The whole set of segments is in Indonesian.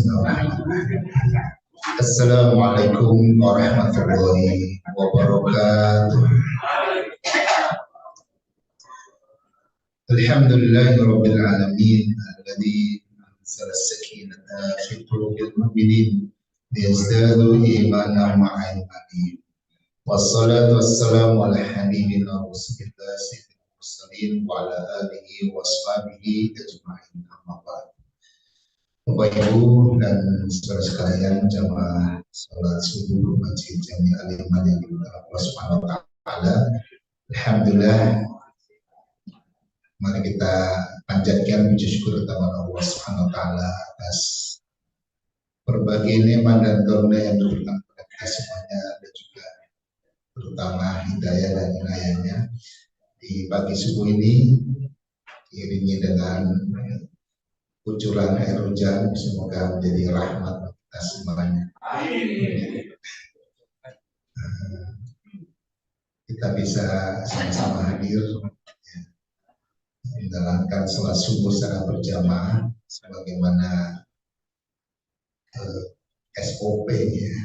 Bismillahirrahmanirrahim. Assalamualaikum warahmatullahi wabarakatuh. Alhamdulillahirabbil alamin alladzi anzala as-sakinata fi qulubil mu'minin liyazdadu imanan ma'a imanihim. Wassalatu wassalamu ala habibina rasulillah sayyidil mursalin wa ala alihi wa sahbihi ajma'in, amma ba'd. Bapak Ibu dan saudara sekalian jamaah salat subuh Masjid Jami Al-Iman yang dimuliakan Allah Subhanahu wa taala. Alhamdulillah, mari kita panjatkan puji syukur kepada Allah Subhanahu wa taala atas berbagai nikmat dan karunia yang diberikan kepada kita semuanya, dan juga terutama hidayah dan inayahnya di pagi subuh ini diiringi dengan kucuran air hujan, semoga menjadi rahmat bagi kita semuanya. Kita bisa sama-sama hadir ya, menjalankan sholat subuh secara berjamaah sebagaimana SOP ya,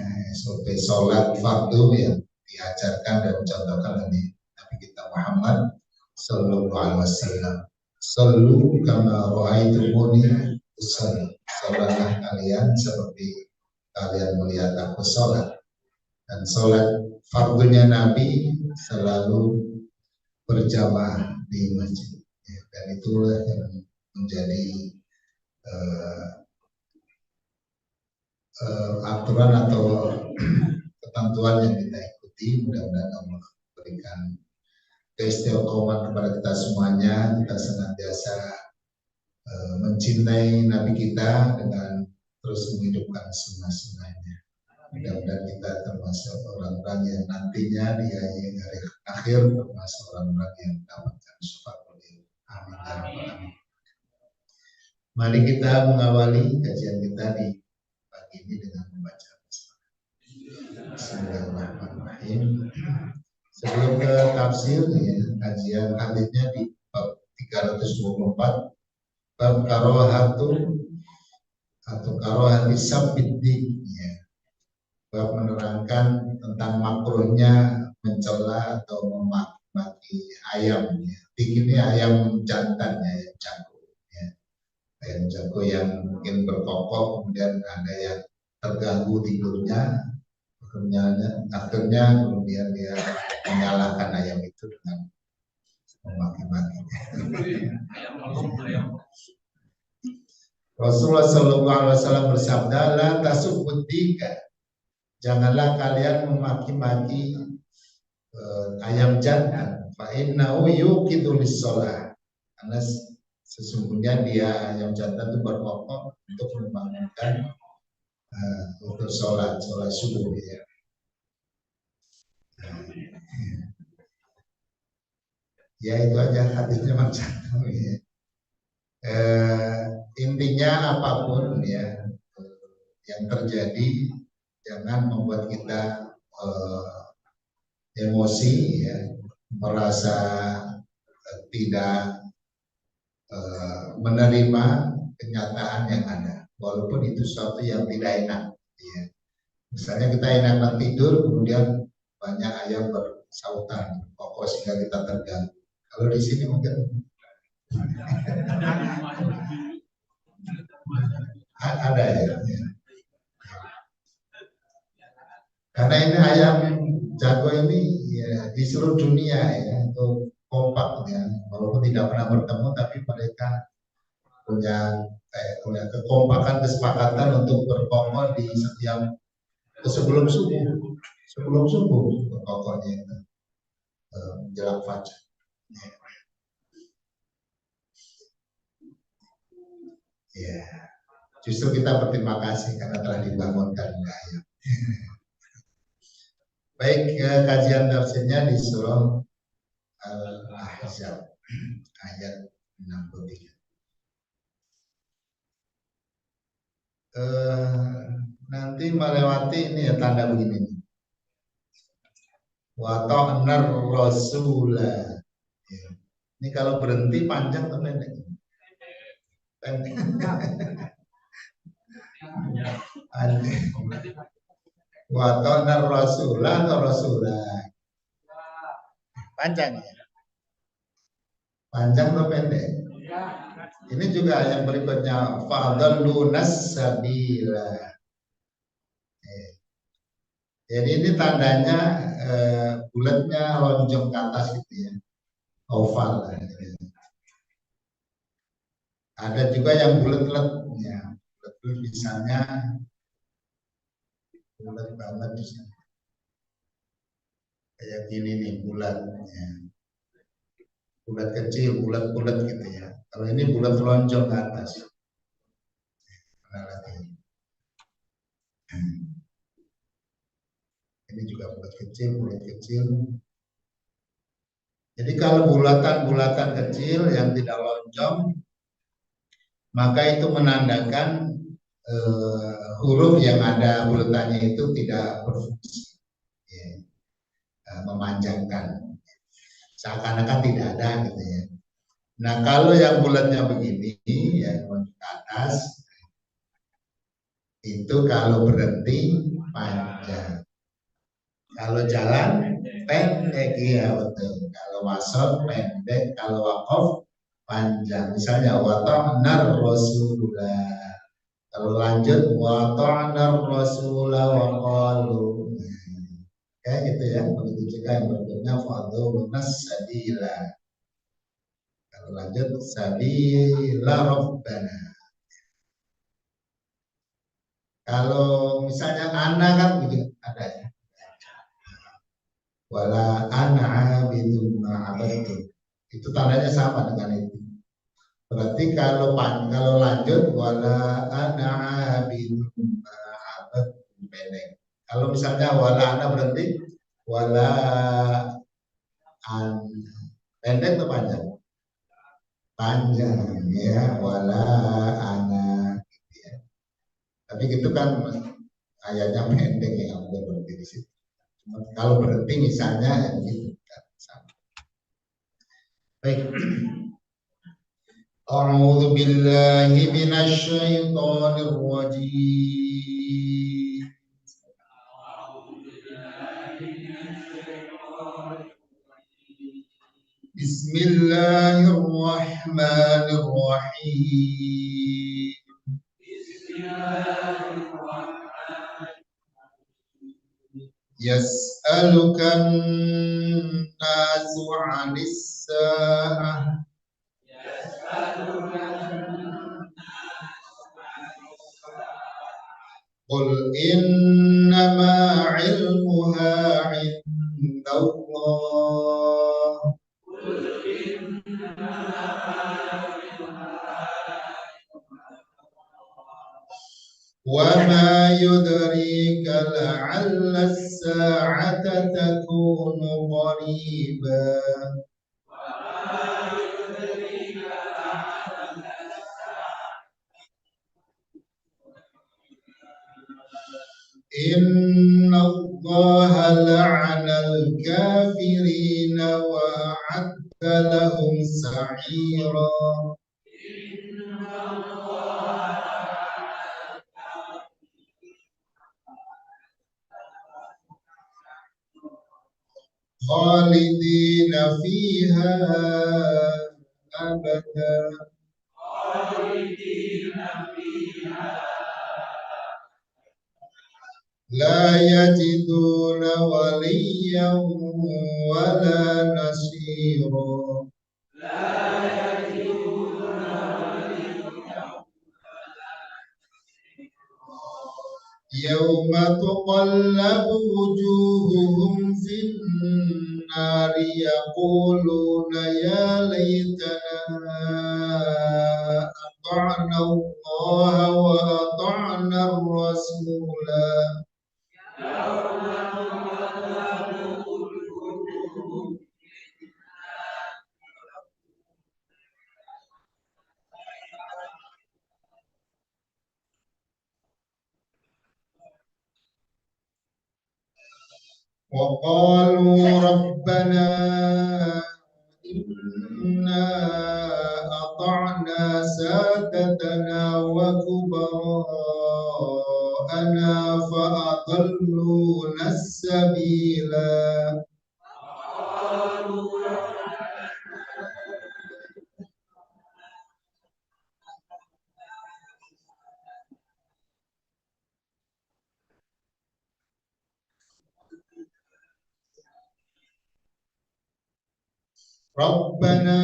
SOP sholat fardu yang diajarkan dan dicontohkan oleh Nabi kita Muhammad Sallallahu Alaihi Wasallam. Sallu kama ra'aitumuni usalli. Salatlah kalian seperti kalian melihat aku salat. Dan salat fardunya Nabi selalu berjamaah di masjid. Ya, dan itulah yang menjadi aturan atau ketentuan yang kita ikuti. Mudah-mudahan Allah berikan keistiqomahan kepada kita semuanya. Kita senantiasa mencintai Nabi kita dengan terus menghidupkan sunnah-sunnahnya. Mudah-mudahan kita termasuk orang-orang yang nantinya di hari akhir termasuk orang-orang yang mendapatkan syafaat beliau. Amin ya rabbal alamin. Mari kita mengawali kajian kita di pagi ini dengan membaca Bismillahirrahmanirrahim. Sebelum ke tafsir ya, kajian hadisnya di bab 324, bab karohatu atau karohati sabiddi ya. Bab menerangkan tentang makruhnya mencela atau memaki ayam ya. Ini ayam jantan ya, ayam jago ya. Ayam jago yang mungkin berkokok, kemudian ada yang terganggu tidurnya, akhirnya kemudian dia menyalahkan ayam itu dengan memaki-makinya. Rasulullah SAW bersabda, la tasubbuddika, janganlah kalian memaki-maki ayam jantan, fa innahu yuqidu lis-shalah, karena sesungguhnya dia ayam jantan itu berkokok untuk membangunkan untuk sholat subuh ya. Ya itu aja hadisnya macam ya. Intinya apapun ya yang terjadi jangan membuat kita emosi ya, merasa tidak menerima kenyataan yang ada, walaupun itu sesuatu yang tidak enak ya. Misalnya kita enakan tidur, kemudian banyak ayam bersautan pokok sehingga kita terganggu. Kalau di sini mungkin ada ya. Karena ini ayam jago ini ya, di seluruh dunia ya, itu kompak ya, walaupun tidak pernah bertemu tapi mereka punya kekompakan, kesepakatan untuk berkokok di setiap sebelum subuh berkokoknya itu menjelang fajar. Ya, justru kita berterima kasih karena telah dibangunkan ayam. Baik, kajian tafsirnya di surah Al-Ahzab ayat 63. Nanti melewati ini ya tanda begini nih. Wa ta'nar rasulah. Ya. Ini kalau berhenti panjang atau pendek? Pendek. Wa ta'na rasulah atau rasulah? Panjang ya? Panjang atau pendek? Ini juga yang berikutnya fadallunas sabila. Jadi ini tandanya bulatnya lonjong ke atas gitu ya, oval. Ada juga yang bulat-bulat ya, bulat misalnya bulat banget misalnya. Kayak gini nih bulat ya. Bulat kecil, bulat-bulat gitu ya. Kalau ini bulat lonjong ke atas. Mana lagi? Ini juga bulat kecil, bulat kecil. Jadi kalau bulatan-bulatan kecil yang tidak lonjong, maka itu menandakan huruf yang ada bulatannya itu tidak berfungsi, ya, memanjangkan, seakan-akan tidak ada gitu ya. Nah kalau yang bulatnya begini, yang ke atas, itu kalau berhenti panjang. Kalau jalan pendek ya betul. Kalau wasol pendek, kalau wakaf panjang. Misalnya wata'nar rasulullah. Kalau lanjut wata'nar rasulullah wa qalu. Kayak gitu ya. Begitu juga yang berikutnya fadhunas sabila. Kalau lanjut sabila rabbana. Kalau misalnya anak kan begitu ada ya. Wala ana abidun ma'abadtu. Itu tandanya sama dengan itu. Berarti kalau lanjut wala ana abidun ma'abadtu pendek. Kalau misalnya wala ana berhenti wala an pendek atau panjang? Panjang ya, wala ana gitu ya. Tapi gitu kan ayatnya pendek ya, udah berhenti di situ. Kalau berhenti misalnya ya gitu kan sama. Baik. A'udzu billahi minasy syaithanir rajim. Bismillahirrahmanirrahim. Yas'alukan nasu 'anis sa'ah. Qul innama 'ilmuha 'indallah. وما يدريك لعل الساعة تكون قريبا إن الله لعن الكافرين وأعد لهم سعيرا خالدين فيها أبدا لا يجدون وليا ولا نصيرا يوم تقلب وجوههم في النار يقولون يا ليتنا أطعنا الله وأطعنا الرسولا وقالوا ربنا إنا أطعنا سادتنا وكبراءنا وراءنا فأضلونا السبيلا. Rabbana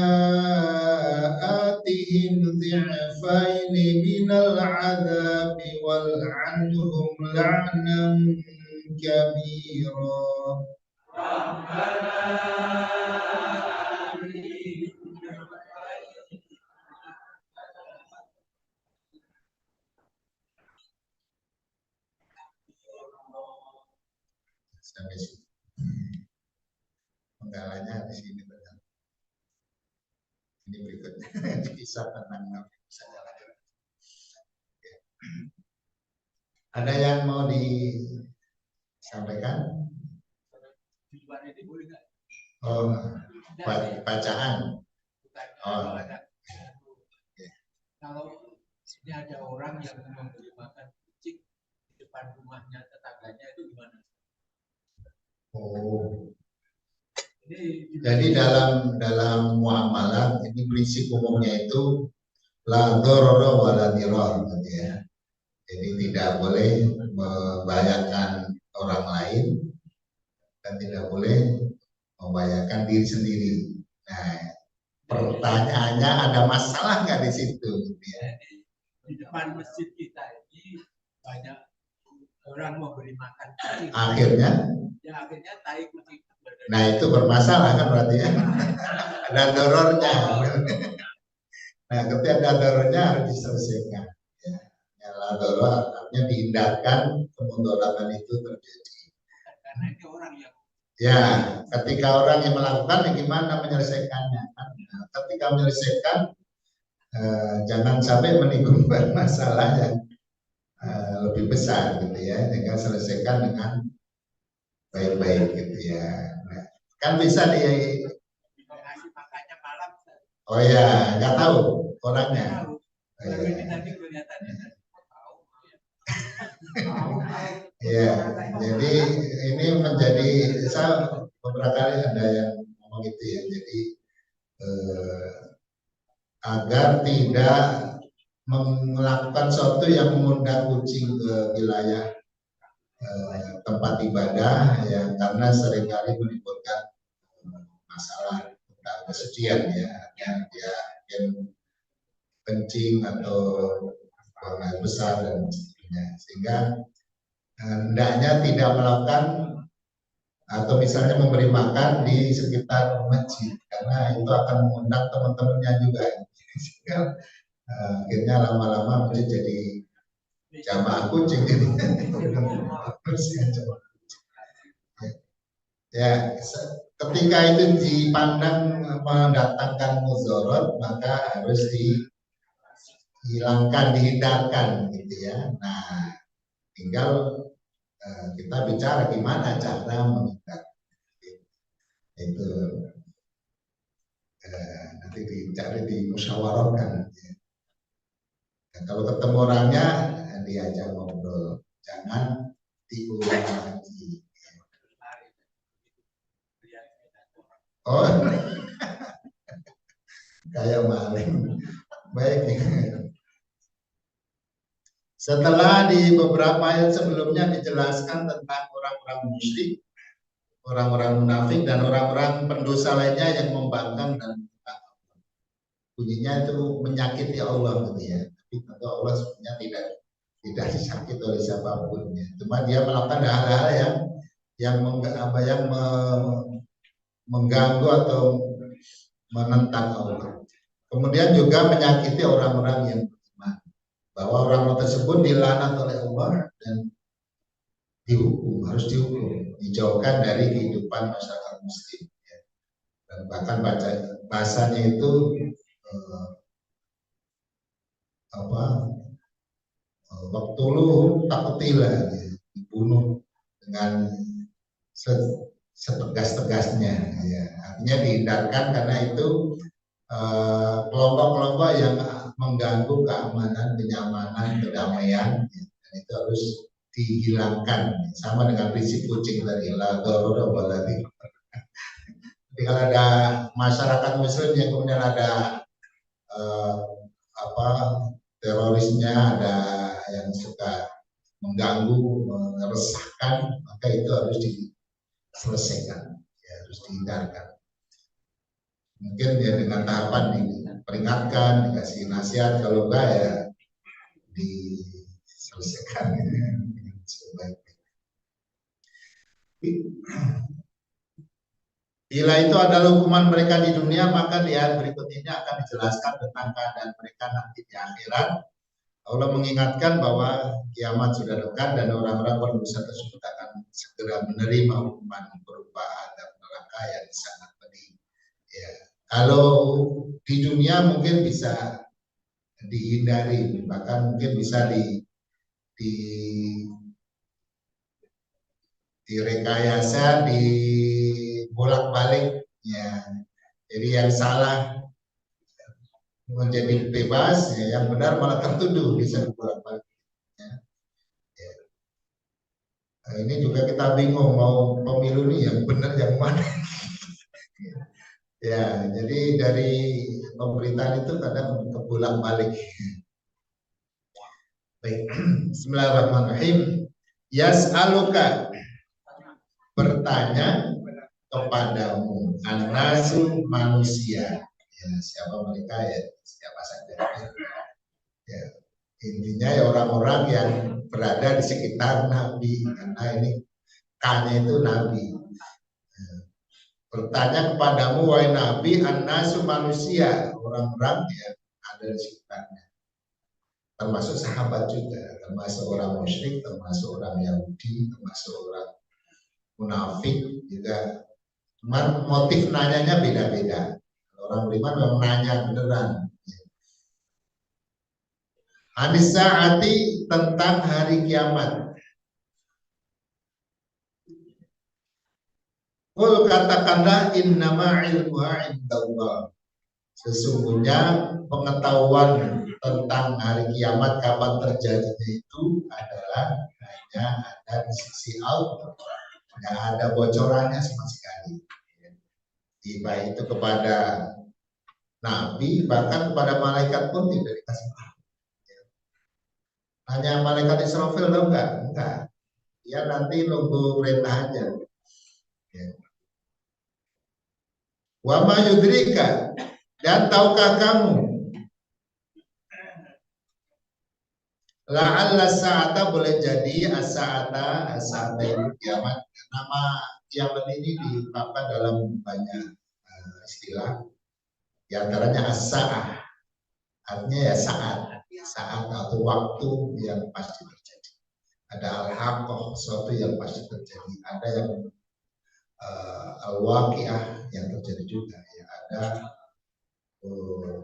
atihim dhi'faini minal adzabi wal'anhum la'nan kabira. Rabbana atihim sampai sini. Penggalanya di sini. Ini berikutnya kisah tentang Nabi Musa. Ada yang mau disampaikan? Oh, bacaan. Oh. Kalau ini ada orang yang memberi makan kucing di depan rumahnya tetangganya itu gimana? Oh. Jadi dalam muamalah ini prinsip umumnya itu la dharara wa la dirar, gitu ya. Jadi tidak boleh membahayakan orang lain dan tidak boleh membahayakan diri sendiri. Nah, pertanyaannya ada masalah nggak di situ? Gitu ya. Di depan masjid kita ini banyak orang memberi makan kucing. Akhirnya tai kucing. Nah itu bermasalah kan berarti ya. Ada dorornya. Nah ketika ada dorornya harus diselesaikan. Ya, doror artinya dihindarkan kemudharatan itu terjadi. Karena itu orang yang. Ya, ketika orang yang melakukan, ya gimana menyelesaikannya? Nah, ketika menyelesaikan, jangan sampai menimbulkan masalah yang lebih besar, gitu ya. Jangan selesaikan dengan baik-baik, gitu ya. Nah, kan bisa ngasih makannya malam. Oh ya, nggak tahu orangnya. Ya, jadi ini menjadi saya beberapa kali ada yang ngomong gitu ya. Jadi agar tidak melakukan sesuatu yang mengundang kucing ke wilayah tempat ibadah ya, karena seringkali menimbulkan masalah tentang kesucian ya, dia kencing atau buang air besar dan sebagainya, sehingga hendaknya tidak melakukan atau misalnya memberi makan di sekitar masjid karena itu akan mengundang teman-temannya juga, sehingga akhirnya lama-lama masjid jadi jamaah kucing. Ya, ketika itu dipandang mendatangkan mudarat, maka harus dihilangkan, dihindarkan, gitu ya. Nah, tinggal kita bicara gimana cara menghindarkan. Itu nanti dicari, dimusyawarahkan. Ya. Nah, kalau ketemu orangnya diajak ngobrol, jangan diulang lagi. Oh, kayak maling. Baik. Setelah di beberapa ayat sebelumnya dijelaskan tentang orang-orang musyrik, orang-orang munafik, dan orang-orang pendosa lainnya yang membangkang dan bunyinya itu menyakiti Allah, gitu ya. Tapi tentu Allah sebenarnya tidak disakiti oleh siapapun. Ya. Cuma dia melakukan hal-hal yang mengganggu atau menentang Allah. Kemudian juga menyakiti orang-orang yang beriman, bahwa orang tersebut dilaknat oleh Allah dan dihukum, harus dihukum, dijauhkan dari kehidupan masyarakat muslim. Ya. Dan bahkan bahasanya itu waktu lu takutilah, ya, dibunuh dengan setegas-tegasnya, ya. Artinya dihindarkan karena itu kelompok-kelompok yang mengganggu keamanan, kenyamanan, kedamaian, ya. Dan itu harus dihilangkan, sama dengan prinsip kucing tadi, la darara wa la dirar. Jadi kalau ada masyarakat muslim yang kemudian ada terorisnya, ada yang suka mengganggu, meresahkan, maka itu harus diselesaikan, ya, harus dihindarkan. Mungkin ya dengan tahapan diperingatkan, dikasih nasihat, kalau enggak ya diselesaikan dengan sebaik-baiknya. Bila itu adalah hukuman mereka di dunia, maka di ayat berikutnya akan dijelaskan tentang keadaan mereka nanti di akhirat. Allah mengingatkan bahwa kiamat sudah dekat dan orang-orang berdosa tersebut akan segera menerima hukuman berupa azab neraka yang sangat pedih. Ya. Kalau di dunia mungkin bisa dihindari, bahkan mungkin bisa direkayasa, dibolak-balik, ya. Jadi yang salah menjadi bebas, ya, yang benar malah tertuduh, bisa dibolak-balik. Ya. Ya. Nah, ini juga kita bingung mau pemilu ini yang benar yang mana. Ya, jadi dari pemerintahan itu kadang kebolak-balik. Baik, Bismillahirrahmanirrahim. Yas'aluka, bertanya kepadamu, an-nasu, manusia. Ya, siapa mereka ya? Siapa saja. Ya, intinya ya orang-orang yang berada di sekitar Nabi, karena ini K-nya itu Nabi. Bertanya kepadamu wahai Nabi, an-nasu, manusia, orang-orang yang ada di sekitarnya, termasuk sahabat juga, termasuk orang musyrik, termasuk orang Yahudi, termasuk orang munafik juga. Cuman motif nanyanya beda-beda. Orang beriman memang nanya beneran. Anis saati, tentang hari kiamat. Qul, katakanlah, innama ilmuha indallah. Sesungguhnya pengetahuan tentang hari kiamat, kapan terjadinya itu adalah hanya ada di sisi Allah. Tidak ada bocorannya sama sekali. Baik itu kepada Nabi, bahkan kepada malaikat pun tidak dikasih tahu. Hanya malaikat Israfil tahu enggak. Dia nanti nunggu perintah aja. Wa ma yudrika, dan tahukah kamu la'alla sa'ata, boleh jadi as-sa'ata itu kiamat. Nama kiamat ini dipakai dalam banyak istilah. Di antaranya as-sa'ah, artinya ya saat atau waktu yang pasti terjadi. Ada al-haqqah, sesuatu yang pasti terjadi. Ada yang al-waqi'ah, yang terjadi juga. Ya, ada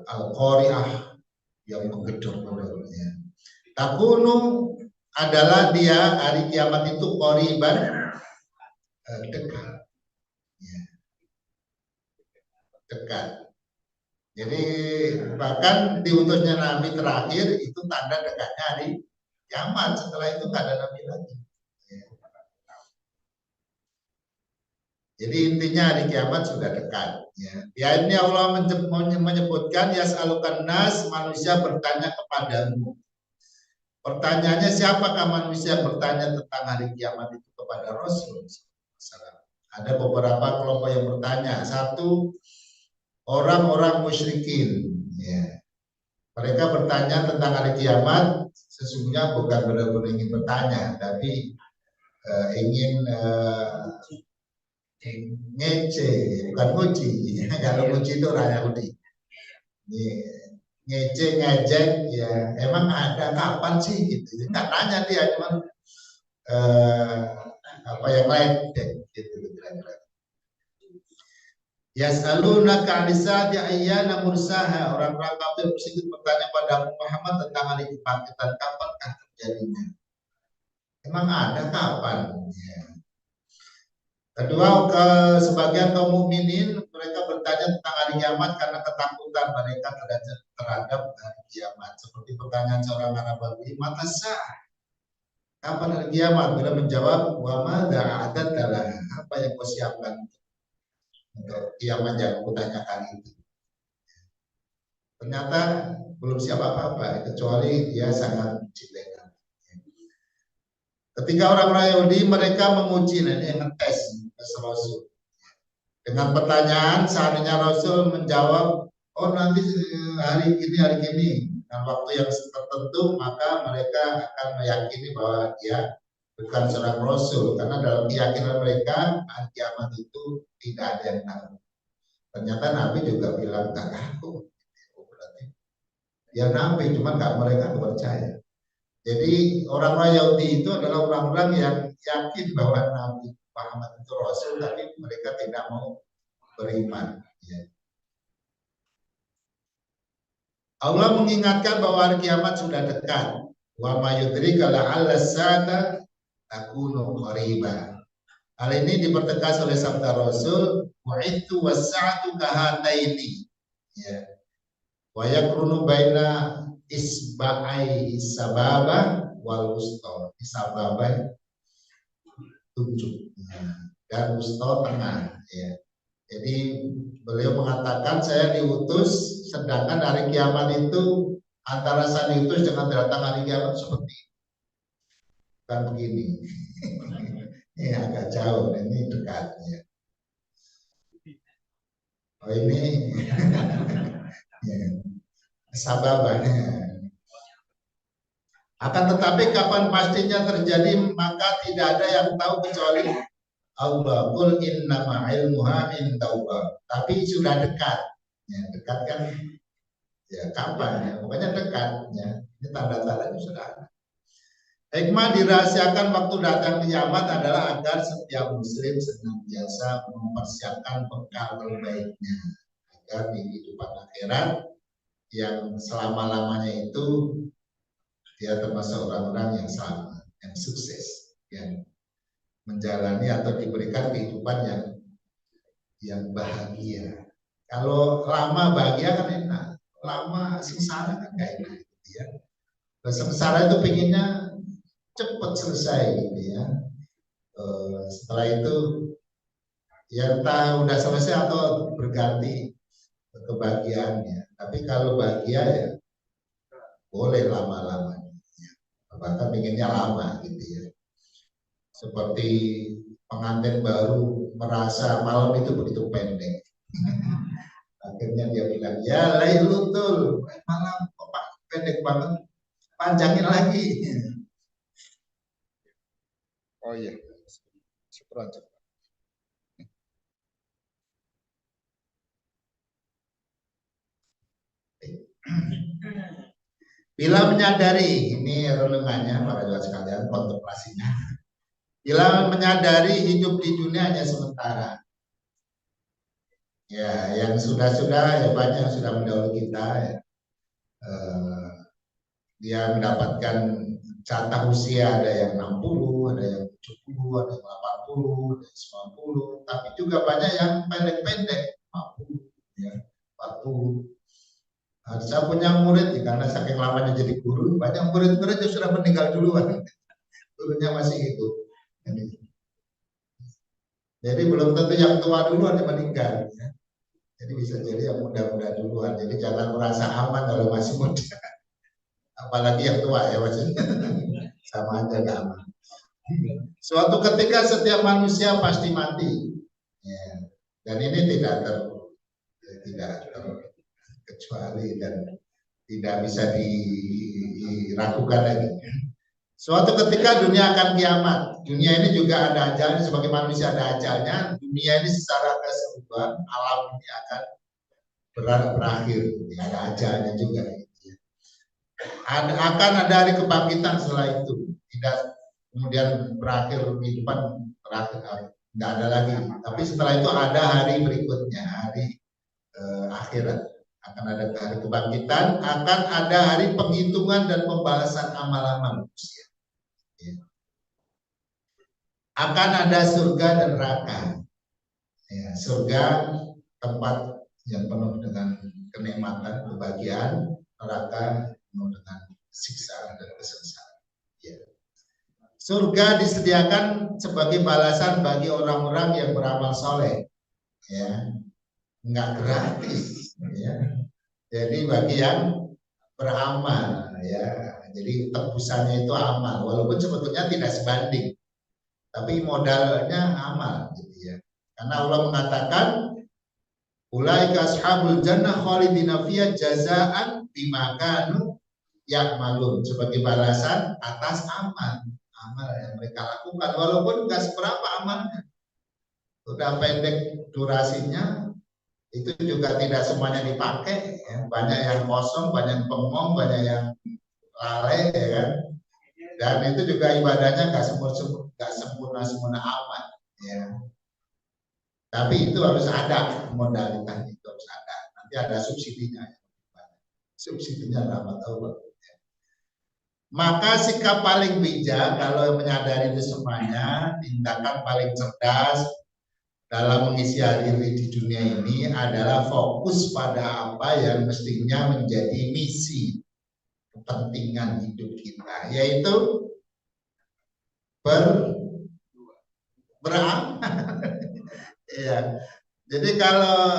al-qari'ah, yang menggedor-gedor. Ya. Takunu, adalah dia hari kiamat itu qoriban, dekat. Ya. Dekat. Jadi bahkan diutusnya Nabi terakhir itu tanda dekatnya hari kiamat. Setelah itu nggak ada Nabi lagi. Ya. Jadi intinya hari kiamat sudah dekat. Ya, ini Allah menyebutkan yas'alukan nas, manusia bertanya kepadamu. Pertanyaannya, siapakah manusia bertanya tentang hari kiamat itu kepada Rasul? Ada beberapa kelompok yang bertanya. Satu, orang-orang musyrikin. Ya. Mereka bertanya tentang hari kiamat, sesungguhnya bukan benar-benar ingin bertanya, tapi ingin ngece, bukan nguci. Kalau nguci itu orang Yahudi. Ngece, ngejek, ya emang ada kapan sih gitu. Nggak nanya dia, cuman apa yang lain gitu kira-kira. Yas'alunaka 'anis saati ayyana mursaha, orang-orang kafir musyrik bertanya pada Muhammad tentang hari kebangkitan, kapankah terjadinya? Emang ada kapan? Ya. Kedua, ke sebagian kaum mukminin mereka bertanya tentang hari kiamat karena ketakutan mereka terhadap hari kiamat. Seperti pertanyaan seorang Arab Badui, mata sah? Kapan hari kiamat? Beliau menjawab, wa madza a'adta laha? Apa yang kau siapkan untuk kiamat yang kutanyakan itu? Ternyata belum siap apa-apa, kecuali dia sangat mencintai Nabi. Ketika orang-orang Yahudi mereka menguji, nah ini yang ngetes Rasul. Dengan pertanyaan, seandainya Rasul menjawab, oh nanti hari ini, dan waktu yang tertentu, maka mereka akan meyakini bahwa dia bukan seorang Rasul, karena dalam keyakinan mereka hari kiamat itu tidak ada yang tahu. Ternyata Nabi juga bilang tak aku, berarti dia Nabi, cuma mereka nggak percaya. Jadi orang-orang Yahudi itu adalah orang-orang yang yakin bahwa Nabi Muhammad itu Rasul, tapi mereka tidak mau beriman. Ya. Allah mengingatkan bahwa hari kiamat sudah dekat. Wa ma yudrika la'alla as-sa'ata takunu qariba. Hal ini dipertegas oleh sabda Rasul, wa'idtu was-sa'atu kahataini. Ya. Wa yakrunu baina isba'ai sababa wal wusta. Sababa tunjuk dan wusta tengah. Ya. Jadi beliau mengatakan saya diutus, sedangkan hari kiamat itu antara saya diutus dengan datang hari kiamat seperti kan begini. Ini agak jauh, ini dekat ya. Oh ini ya, sababahnya. Akan tetapi kapan pastinya terjadi maka tidak ada yang tahu kecuali Allah. Qul innama ilmuha indallah. Tapi sudah dekat. Ya, dekat kan ya kapan ya, pokoknya dekat ya. Ini tanda-tandanya sudah ada. Hikmah dirahasiakan waktu datang kiamat adalah agar setiap muslim senantiasa mempersiapkan bekal terbaiknya agar di kehidupan akhirat yang selama-lamanya itu dia termasuk orang-orang yang selamat, yang sukses, yang menjalani atau diberikan kehidupan yang bahagia. Kalau lama bahagia kan enak, lama sengsara kan gak enak gitu ya. Sengsara itu pinginnya cepat selesai gitu ya. Setelah itu ya entah udah selesai atau berganti kebahagiaannya. Tapi kalau bahagia ya boleh lama-lama. Bahkan pinginnya lama gitu ya. Seperti pengantin baru merasa malam itu begitu pendek. Akhirnya dia bilang, ya Lailatul malam kok pendek banget, panjangin lagi. Oh iya, syukuran. Bila menyadari, ini renungannya para jemaat sekalian, kontemplasinya. Bila menyadari hidup di dunia hanya sementara. Ya, yang sudah-sudah ya banyak yang sudah mendahului kita ya. Dia mendapatkan jatah usia ada yang 60, ada yang 70, ada yang 80, ada yang 90, tapi juga banyak yang pendek-pendek 50 ya, 40. Nah, saya punya murid karena saking lamanya jadi guru, banyak murid-murid yang sudah meninggal duluan. Gurunya masih hidup. Jadi belum tentu yang tua duluan yang meninggal. Ya. Jadi bisa jadi yang muda-muda duluan. Jadi jangan merasa aman kalau masih muda. Apalagi yang tua ya maksudnya. Sama aja gak aman. Suatu ketika setiap manusia pasti mati. Ya. Dan ini tidak terkecuali dan tidak bisa diragukan lagi. Suatu ketika dunia akan kiamat. Dunia ini juga ada ajalnya, sebagai manusia ada ajalnya. Dunia ini secara keseluruhan alam ini akan berakhir. Ada ajalnya juga. Akan ada hari kebangkitan setelah itu. Tidak kemudian berakhir kehidupan terakhir. Tidak ada lagi. Tapi setelah itu ada hari berikutnya, hari akhirat. Akan ada hari kebangkitan, akan ada hari penghitungan dan pembalasan amal-amal manusia. Akan ada surga dan neraka. Ya, surga tempat yang penuh dengan kenikmatan, kebahagiaan, neraka penuh dengan siksaan dan kesengsaraan. Ya. Surga disediakan sebagai balasan bagi orang-orang yang beramal soleh, ya, nggak gratis, ya. Jadi bagi yang beramal, ya, jadi tebusannya itu amal, walaupun sebetulnya tidak sebanding, tapi modalnya amal, gitu ya. Karena Allah mengatakan, ulaika ashabul jannah khalidina fiha jazaan bima kanu ya'malun, sebagai balasan atas amal yang mereka lakukan, walaupun nggak seberapa amalnya, udah pendek durasinya, itu juga tidak semuanya dipakai, ya. Banyak yang kosong, banyak yang bengong, banyak yang lalai, ya kan. Dan itu juga ibadahnya nggak sempurna amat, ya. Tapi itu harus ada modalitas, itu harus ada. Nanti ada subsidinya, subsidinya rahmat Allah. Maka sikap paling bijak kalau menyadari itu semuanya, tindakan paling cerdas dalam mengisi hari di dunia ini adalah fokus pada apa yang mestinya menjadi misi kepentingan hidup kita, yaitu beramal. Ya. Jadi kalau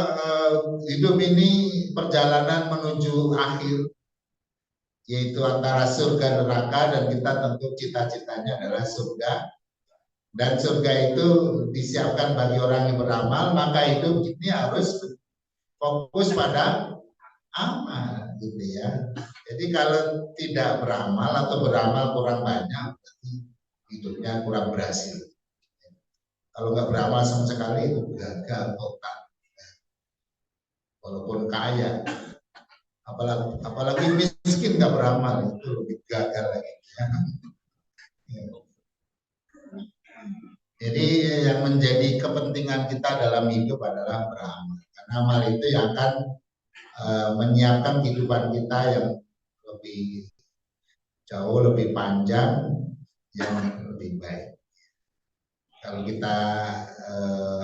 hidup ini perjalanan menuju akhir, yaitu antara surga neraka, dan kita tentu cita-citanya adalah surga, dan surga itu disiapkan bagi orang yang beramal, maka hidup ini harus fokus pada amal, gitu ya. Jadi kalau tidak beramal atau beramal kurang banyak, berarti hidupnya kurang berhasil. Kalau nggak beramal sama sekali itu gagal total, walaupun kaya. Apalagi miskin nggak beramal, itu lebih gagal lagi. Jadi yang menjadi kepentingan kita dalam hidup adalah beramal, karena amal itu yang akan menyiapkan kehidupan kita yang lebih jauh lebih panjang, yang lebih baik. Kalau kita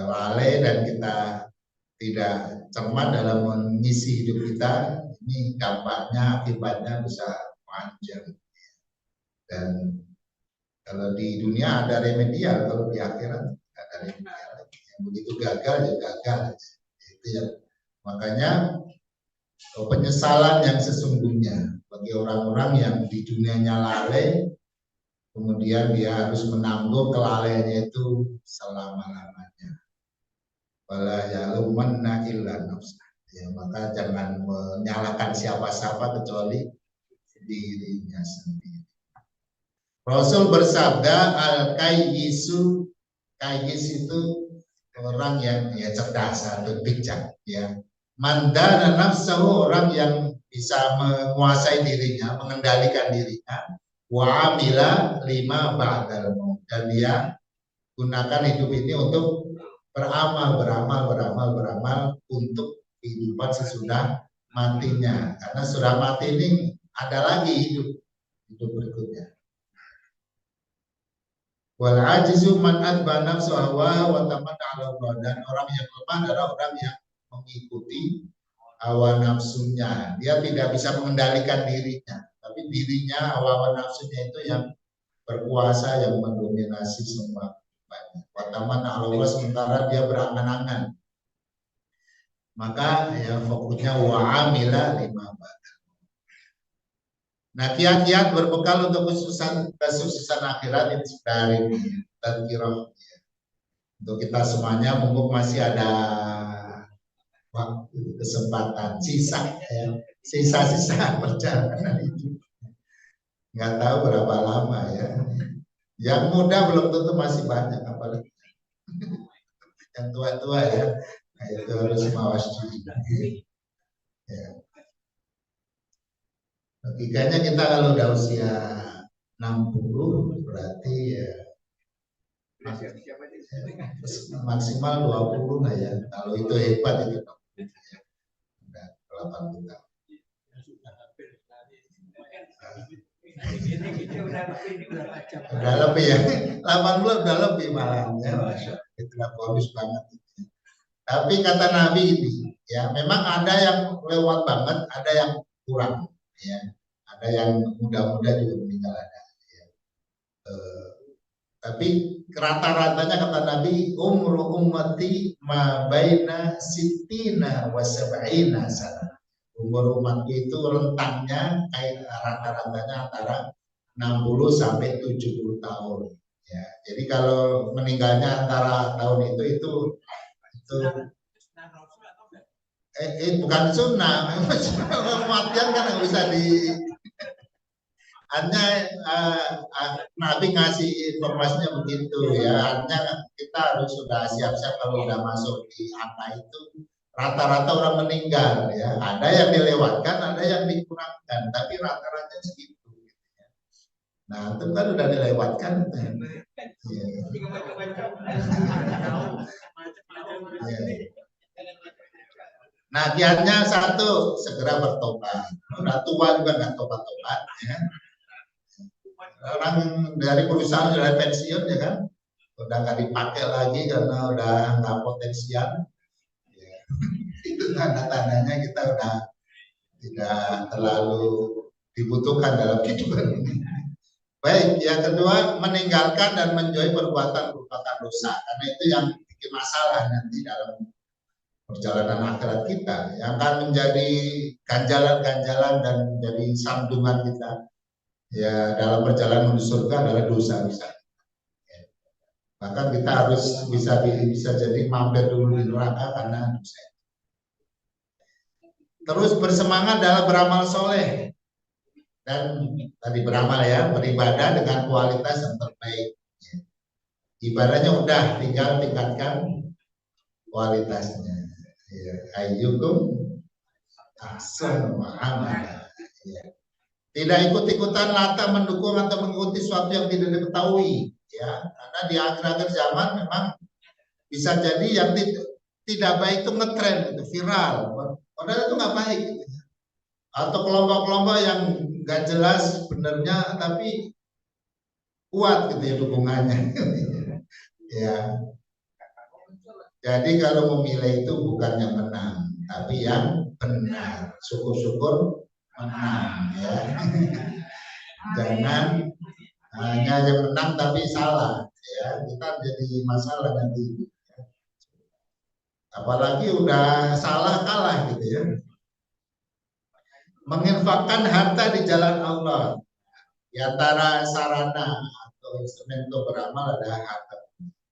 lalai dan kita tidak cermat dalam mengisi hidup kita, ini dampaknya, akibatnya bisa panjang. Dan kalau di dunia ada remedial, kalau di akhirat ada remedial. Yang begitu gagal ya gagal. Itu ya. Makanya penyesalan yang sesungguhnya bagi orang-orang yang di dunianya lalai, kemudian dia harus menanggung kelalaiannya itu selama-lamanya. Wala yalumanna illa nafsah. Ya, maka jangan menyalahkan siapa-siapa kecuali dirinya sendiri. Rasul bersabda, al-kayyisu, kayyis itu orang yang ya cerdas atau bijak, ya. Mandana nafsahu, orang yang bisa menguasai dirinya, mengendalikan dirinya. Wa amila lima ba'dal maut, dan dia gunakan hidup ini untuk beramal untuk kehidupan sesudah matinya. Karena sudah mati ini ada lagi hidup berikutnya. Wal ajizu man adba nafsu hawa wa tamanna ala Allah, dan orang yang lemah adalah orang yang mengikuti hawa nafsunya. Dia tidak bisa mengendalikan dirinya, tapi dirinya, hawa nafsunya itu yang berkuasa, yang mendominasi semua. Wa tamanna ala Allah, sementara dia berangan-angan. Maka ya fokusnya wa amila lima ba'da. Nah, kiat-kiat berbekal untuk kesuksesan akhirat ini dari tadkirah, ya. Untuk kita semuanya, mumpung masih ada waktu, kesempatan, sisa perjalanan itu. Nggak tahu berapa lama, ya. Yang muda belum tentu masih banyak, apalagi yang tua-tua, ya. Nah, itu harus mawas diri. Ya. Logikanya kita kalau udah usia 60 berarti ya maksimal 20 lah ya. Kalau itu hebat itu udah 80 tahun. Udah lebih ya. 80 udah lebih malah ya, Masya. Itu bonus banget. Tapi kata Nabi ini, ya memang ada yang lewat banget, ada yang kurang, ya. Ada yang muda-muda juga meninggal ada. Ya. Tapi rata-ratanya kata Nabi, umru ummati ma baina sittina wa sab'ina sana. Umur umatku itu rentangnya rata-ratanya antara 60 sampai 70 tahun. Ya, jadi kalau meninggalnya antara tahun itu bukan sunnah, kematian kan nggak bisa di hanya Nabi ngasih informasinya begitu ya, hanya kita harus sudah siap-siap kalau udah masuk di angka itu rata-rata orang meninggal ya, ada yang dilewatkan, ada yang dikurangkan, tapi rata-rata segitu. Nah itu kan udah dilewatkan. Ya. Ya. Nah kiatnya satu, segera bertobat. Udah tua juga nggak tobat-tobat ya. Orang dari perusahaan sudah pensiun ya kan, udah nggak dipakai lagi karena udah nggak potensial ya. Itu tanda-tandanya kita udah tidak terlalu dibutuhkan dalam kehidupan ini. Baik, yang kedua meninggalkan dan menjauhi perbuatan dosa, karena itu yang bikin masalah nanti dalam perjalanan akhirat kita, yang akan menjadi ganjalan-ganjalan dan menjadi sambungan kita ya dalam perjalanan menuju surga adalah dosa-dosa. Bahkan kita harus bisa jadi mampir dulu di neraka karena dosa. Terus bersemangat dalam beramal soleh dan tadi beramal ya, beribadah dengan kualitas yang terbaik. Ibadahnya udah, tinggal tingkatkan kualitasnya. Ya, ayyukum ahsanu amala. Ya. Tidak ikut-ikutan lata mendukung atau mengikuti sesuatu yang tidak diketahui, ya. Karena di akhir-akhir zaman memang bisa jadi yang tidak baik itu ngetren, itu viral. Padahal itu nggak baik. Gitu. Atau kelompok-kelompok yang nggak jelas benernya tapi kuat gitu ya dukungannya. Ya. Jadi kalau memilih itu bukan yang menang, tapi yang benar. Syukur-syukur menang ya. Jangan hanya yang menang tapi salah ya, kita jadi masalah nanti. Apalagi udah salah kalah gitu ya. Menginfakkan harta di jalan Allah. Di antara sarana atau instrumen untuk beramal adalah harta.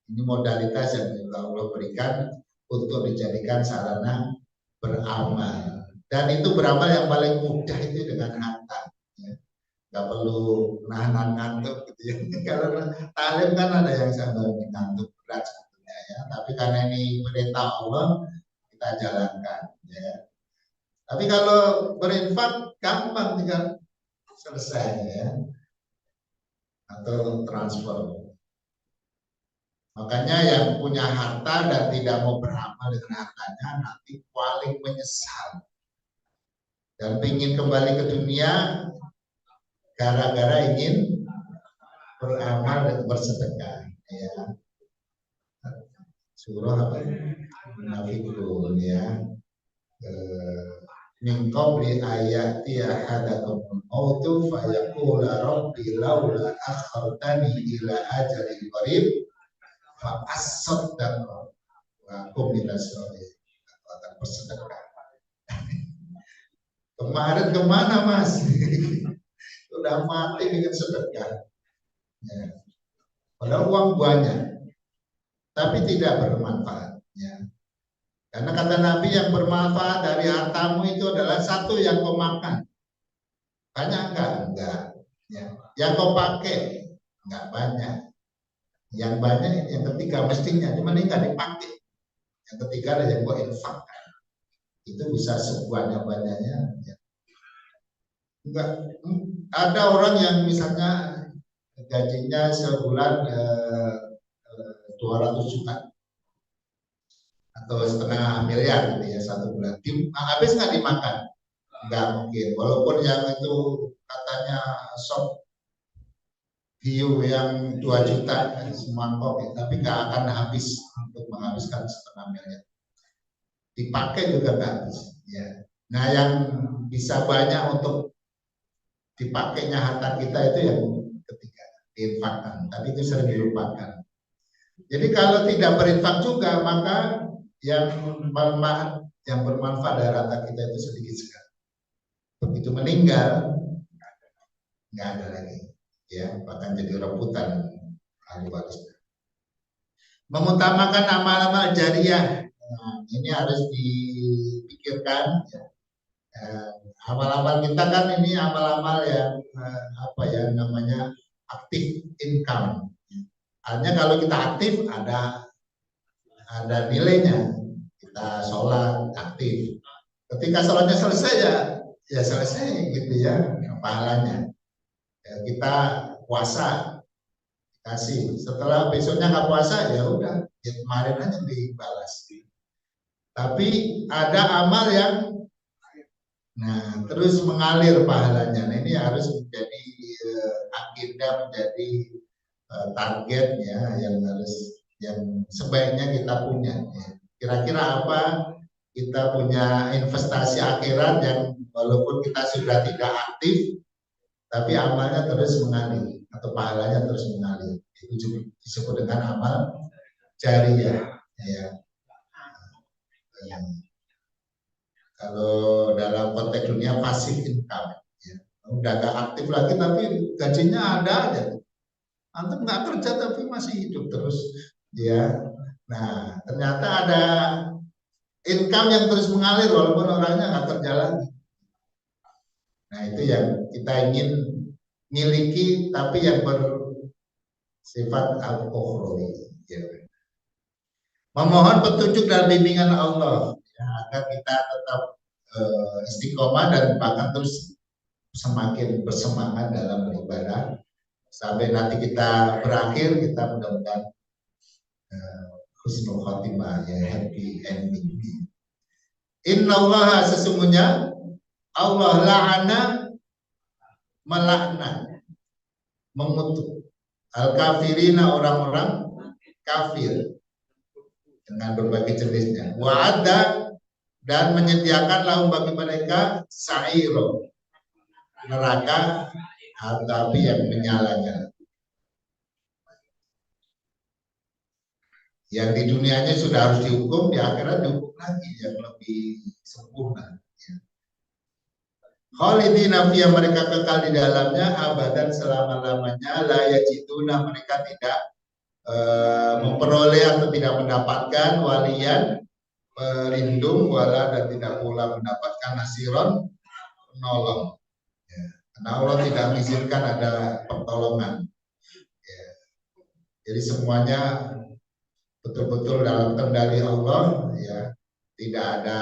Ini modalitas yang juga Allah berikan untuk dijadikan sarana beramal. Dan itu beramal yang paling mudah itu dengan harta. Ya. Gak perlu nahan ngantuk gitu ya. Kalau talim kan ada yang sambil ngantuk berat sebetulnya ya. Tapi karena ini perintah Allah kita jalankan ya. Tapi kalau berinfak gampang tinggal selesai ya. Atau transfer. Makanya yang punya harta dan tidak mau beramal dengan hartanya nanti paling menyesal. Dan ingin kembali ke dunia gara-gara ingin beramal dan bersedekah. Ya. Surah apa? Munafikun ya. Min qabli ayati ahadakum mautu fayaqula rabbi laula akhartani ila ajalin qarib fa asaddaq wa kum minas sholihin. Akan bersedekah. Kemarin kemana mas? Udah mati dengan sedekah. Ya. Padahal uang banyak, tapi tidak bermanfaat. Ya. Karena kata Nabi yang bermanfaat dari hartamu itu adalah satu yang kau makan. Banyak enggak? Ya. Yang kau pakai enggak banyak. Yang banyak yang ketiga mestinya, cuma ini enggak dipakai. Yang ketiga adalah yang kau infakkan. Itu bisa sebanyak-banyaknya. Ya. Enggak. Ada orang yang misalnya gajinya sebulan 200 juta atau setengah miliar gitu ya satu bulan. Habis nggak dimakan? Nggak mungkin. Walaupun yang itu katanya shop view yang 2 juta semangkok, ya, tapi nggak akan habis untuk menghabiskan setengah miliar. Dipakai juga nggak habis. Ya. Nah yang bisa banyak untuk dipakainya harta kita itu yang ketiga, diinfakkan, tapi itu sering dilupakan. Jadi kalau tidak berinfak juga, maka yang bermanfaat dari harta kita itu sedikit sekali. Begitu meninggal, nggak ada lagi, ya, bahkan jadi rebutan ahli warisnya. Mengutamakan amal-amal jariah, nah, ini harus dipikirkan. Ya. Amal-amal kita kan ini amal-amal yang apa ya namanya aktif income. Artinya kalau kita aktif ada nilainya. Kita sholat aktif. Ketika sholatnya selesai ya selesai gitu ya pahalanya. Ya, kita puasa kasih. Setelah besoknya nggak puasa ya udah ya kemarin aja dibalas. Tapi ada amal yang terus mengalir pahalanya. Nah, ini harus menjadi agenda, menjadi target ya yang sebaiknya kita punya. Ya. Kira-kira apa kita punya investasi akhirat yang walaupun kita sudah tidak aktif, tapi amalnya terus mengalir atau pahalanya terus mengalir. Itu disebut dengan amal jariah. Ya. Kalau dalam konteks dunia passive income, ya. Udah gak aktif lagi tapi gajinya ada aja. Antum nggak kerja tapi masih hidup terus, ya. Nah ternyata ada income yang terus mengalir walaupun orangnya nggak kerja lagi. Nah itu yang kita ingin miliki tapi yang bersifat al-ukhrawi. Ya. Memohon petunjuk dan bimbingan Allah ya, agar kita tetap istiqomah dan bahkan terus semakin bersemangat dalam beribadah sampai nanti kita berakhir kita mudah-mudahan husnul khatimah ya, happy ending. Inna Allah sesungguhnya Allah la'ana melaknat mengutuk al kafirina orang-orang kafir dengan berbagai jenisnya. Wa'ada dan menyediakan lahum bagi mereka sa'iro neraka api yang menyala-nyala. Yang di dunianya sudah harus dihukum, di akhirat dihukum lagi yang lebih sempurna. Ya. Khalidina fiha mereka kekal di dalamnya abadan selama-lamanya, la yajiduna mereka tidak memperoleh atau tidak mendapatkan walian pelindung wala dan tidak pula mendapatkan nasiron penolong. Ya. Karena Allah tidak mengizinkan ada pertolongan. Ya. Jadi semuanya betul-betul dalam kendali Allah, ya, tidak ada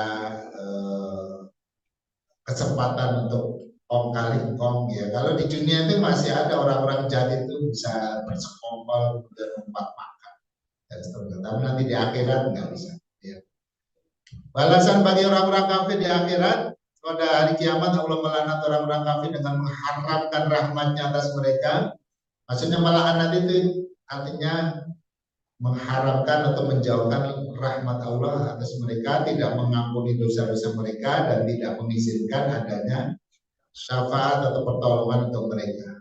kesempatan untuk kong kali kong ya. Kalau di dunia itu masih ada orang-orang jahat itu bisa bersekongkol dan membuat makan dan seterusnya. Tapi nanti di akhirat nggak bisa. Ya. Balasan bagi orang-orang kafir di akhirat pada hari kiamat Allah melaknat orang-orang kafir dengan mengharamkan rahmatnya atas mereka. Maksudnya melaknat itu artinya mengharamkan atau menjauhkan rahmat Allah atas mereka, tidak mengampuni dosa-dosa mereka dan tidak mengizinkan adanya syafaat atau pertolongan untuk mereka.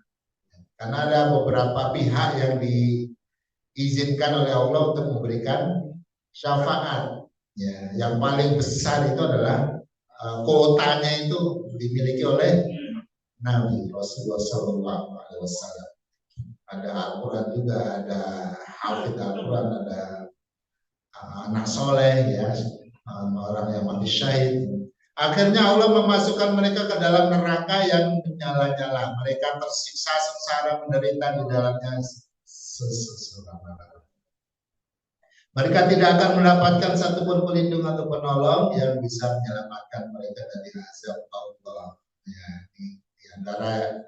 Karena ada beberapa pihak yang diizinkan oleh Allah untuk memberikan syafaat. Ya, yang paling besar itu adalah kuotanya itu dimiliki oleh Nabi Rasulullah SAW. Ada Al-Quran juga, ada hafid Al-Quran, ada anak soleh ya, orang yang mati syahid. Akhirnya Allah memasukkan mereka ke dalam neraka yang menyala-nyala. Mereka tersiksa sengsara menderita di dalamnya selama-lamanya. Mereka tidak akan mendapatkan satupun pelindung atau penolong yang bisa menyelamatkan mereka dari azab Allah. Ya, di antara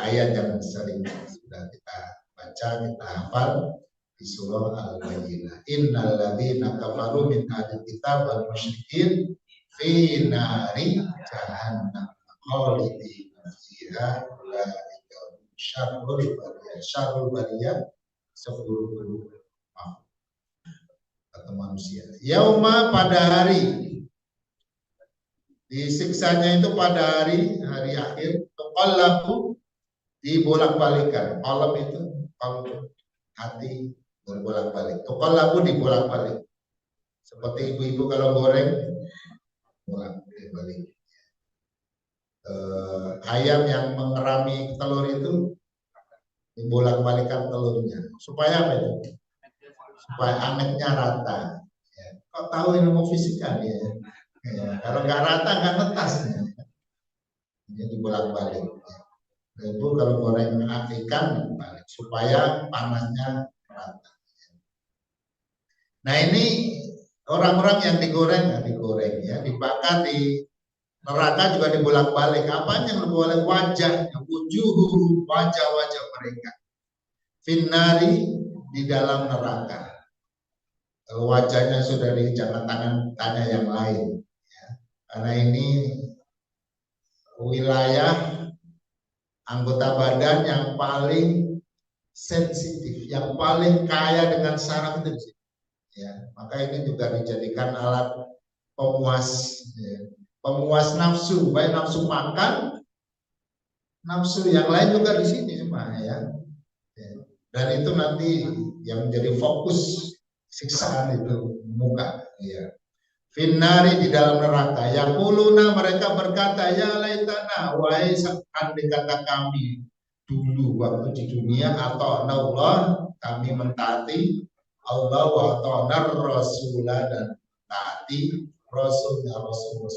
ayat yang sering sudah kita baca, kita hafal di surah Al-Bayyinah. Innal ladzina kafaru min ahlil kitab wal musyrikin fi nari jahannam khalidina fiha ulaika syarrul bariyah seluruh atau manusia. Yauma pada hari disiksanya itu pada hari akhir tuqallabu dibolak-balikan. Qalb itu qalb, hati berbolak-balik. Tuqallabu dibolak-balik. Seperti ibu-ibu kalau goreng bolak-balik. Ayam yang mengerami telur itu dibolak-balikan telurnya. Supaya apa itu? Supaya angetnya rata. Ya. Kok tahu ilmu fisika ya? Ya. Kalau nggak rata nggak netas. Ya. Jadi bolak-balik. Itu kalau goreng ikan balik supaya panasnya rata. Nah ini orang-orang yang digoreng ya, dibakar di neraka juga dibolak-balik. Apanya yang dibolak wajahnya, wajah-wajah mereka. Finnari di dalam neraka. Kalau wajahnya sudah jangan tanya yang lain. Ya. Karena ini wilayah anggota badan yang paling sensitif, yang paling kaya dengan saraf itu. Ya, maka ini juga dijadikan alat pemuas, ya, pemuas nafsu, baik nafsu makan, nafsu yang lain juga di sini semua ya. Dan itu nanti yang menjadi fokus siksaan itu muka ya. Finnari di dalam neraka. Yaquluna mereka berkata ya laitana wahai andai kata kami dulu waktu di dunia atau Allah kami mentaati Allah wa ta'anar rasulah dan taati rasulnya rasul.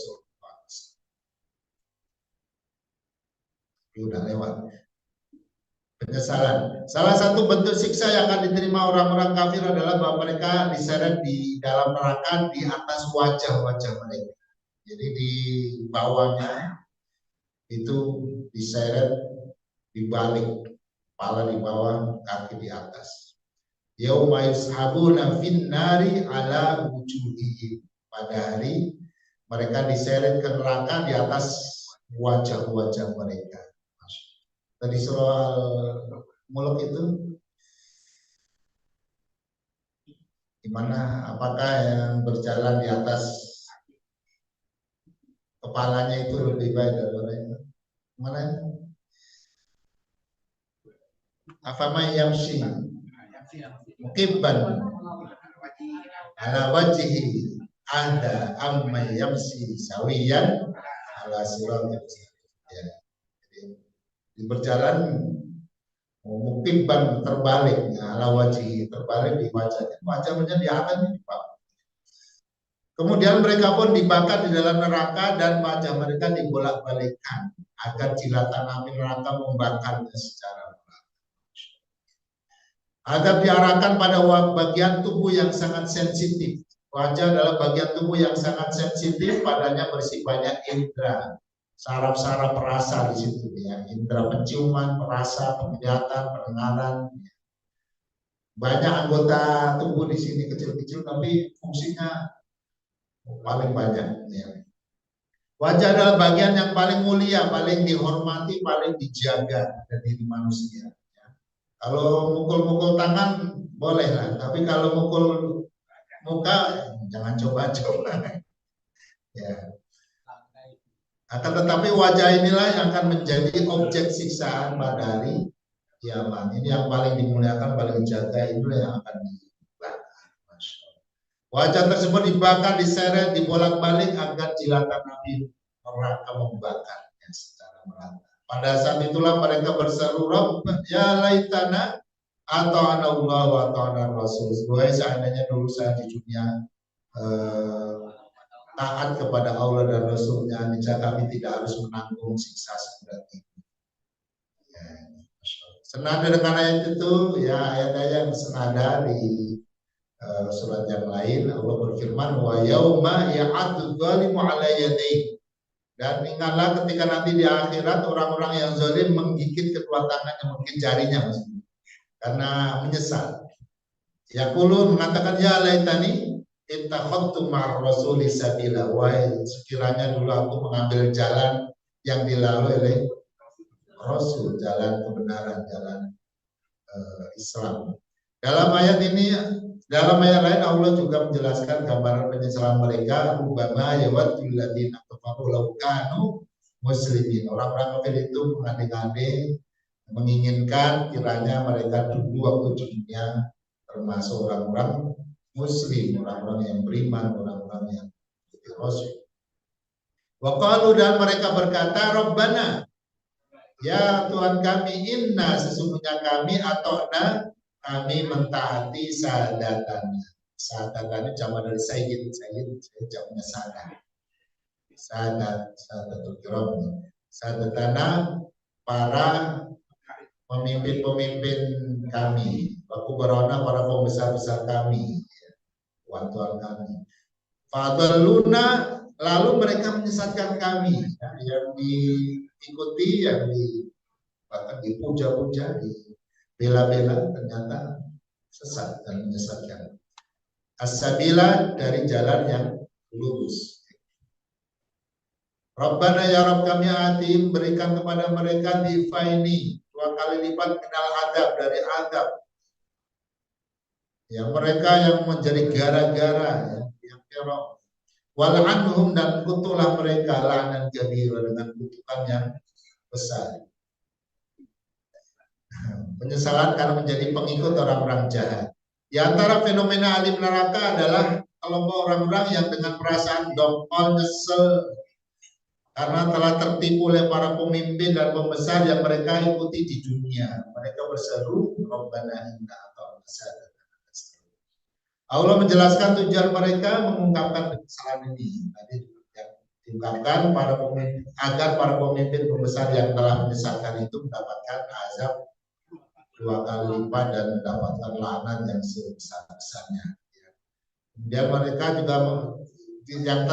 Udah lewat. Penyesalan. Salah satu bentuk siksa yang akan diterima orang-orang kafir adalah bahwa mereka diseret di dalam neraka di atas wajah-wajah mereka. Jadi di bawahnya itu diseret dibalik, kepala di bawah, kaki di atas. Yauma yushabuna finnari ala wujuhihim. Pada hari mereka diseret ke neraka di atas wajah-wajah mereka. Tadi surah Mulk itu gimana? Apakah yang berjalan di atas kepalanya itu lebih baik dari orang itu? Mana? Afama yamshi mukibban ala wajhihi ada amma yamshi sawiyan ala siratil ya. Berjalan mungkin ban terbalik ala wajhi terbalik di wajahnya di atas ini Pak. Kemudian mereka pun dibakar di dalam neraka dan wajah mereka dibolak-balikkan agar jilatan api neraka membakarnya secara merata. Agar diarahkan pada bagian tubuh yang sangat sensitif. Wajah adalah bagian tubuh yang sangat sensitif, padanya bersih banyak indera. Saraf-saraf perasa di situ ya, indera penciuman, perasa, penglihatan, pendengaran. Banyak anggota tubuh di sini kecil-kecil tapi fungsinya paling banyak ya. Wajah adalah bagian yang paling mulia, paling dihormati, paling dijaga dari diri manusia ya. Kalau mukul-mukul tangan boleh lah, tapi kalau mukul muka jangan coba-coba ya. Akan tetapi wajah inilah yang akan menjadi objek siksaan pada hari kiamat. Ini yang paling dimuliakan, paling dijaga, inilah yang akan dibakar. Wajah tersebut dibakar, diseret, dibolak-balik agar jilatan api neraka membakarnya secara merata. Pada saat itulah mereka berseru, ya laitana atau Allah wa ta'ala rasul. Seandainya dulu saya di dunia taat kepada Allah dan Rasulnya, niscaya kami tidak harus menanggung siksa seberat itu. Ya, senada dengan ayat itu, ya ayat-ayat yang senada di surat yang lain, Allah berfirman, wa yauma ya'addu dzalimu 'ala yadayhi. Dan ingatlah ketika nanti di akhirat orang-orang yang zalim menggigit kedua tangannya, mungkin jarinya maksudnya, karena menyesal. Yaqulu mengatakan ya laitani ittakhadtu ma'ar rasuli sabila, wahai sekiranya dulu aku mengambil jalan yang dilalui oleh Rasul, jalan kebenaran, jalan Islam. Dalam ayat ini, dalam ayat lain Allah juga menjelaskan gambaran penyesalan mereka. Rubama yawadul ladzina kafaru law kanu muslimin. Orang-orang kafir itu mengandeng-andeng menginginkan kiranya mereka dulu waktu di dunia termasuk orang-orang muslim, orang-orang yang beriman, orang-orang yang ikuti Rasul. Wa qalu, dan mereka berkata, Rabbana, ya Tuhan kami, inna, sesungguhnya kami, atokna, kami mentaati sadatannya. Sadatannya jamaah dari sayyid jamnya sadatul kiram. Sadatana, para pemimpin-pemimpin kami, Baku Barona, para pembesar-besar kami, Tuhan kami. Fadluna, lalu mereka menyesatkan kami, yang diikuti, bahkan dipuja-puja, dibela-bela, ternyata sesat dan menyesatkan. As-sabila, dari jalan yang lurus. Rabbana ya Rabb kami atim, berikan kepada mereka difaini 2 kali lipat minal adab, dari adab. Ya, mereka yang menjadi gara-gara, ya, yang kerok. Wal'anhum, dan kutulah mereka la'nan kabira, dengan kutukan yang besar. Penyesalan karena menjadi pengikut orang-orang jahat. Di antara fenomena alim neraka adalah kelompok orang-orang yang dengan perasaan dongkol, nyesel, karena telah tertipu oleh para pemimpin dan pembesar yang mereka ikuti di dunia. Mereka berseru, Rabbana inna ata'na sadana. Allah menjelaskan tujuan mereka mengungkapkan kesalahan ini. Tadi diungkapkan para pemimpin, agar para pemimpin pembesar yang telah menyesatkan itu mendapatkan azab 2 kali lipat dan mendapatkan laknat yang sebesar-besarnya. Kemudian mereka juga yang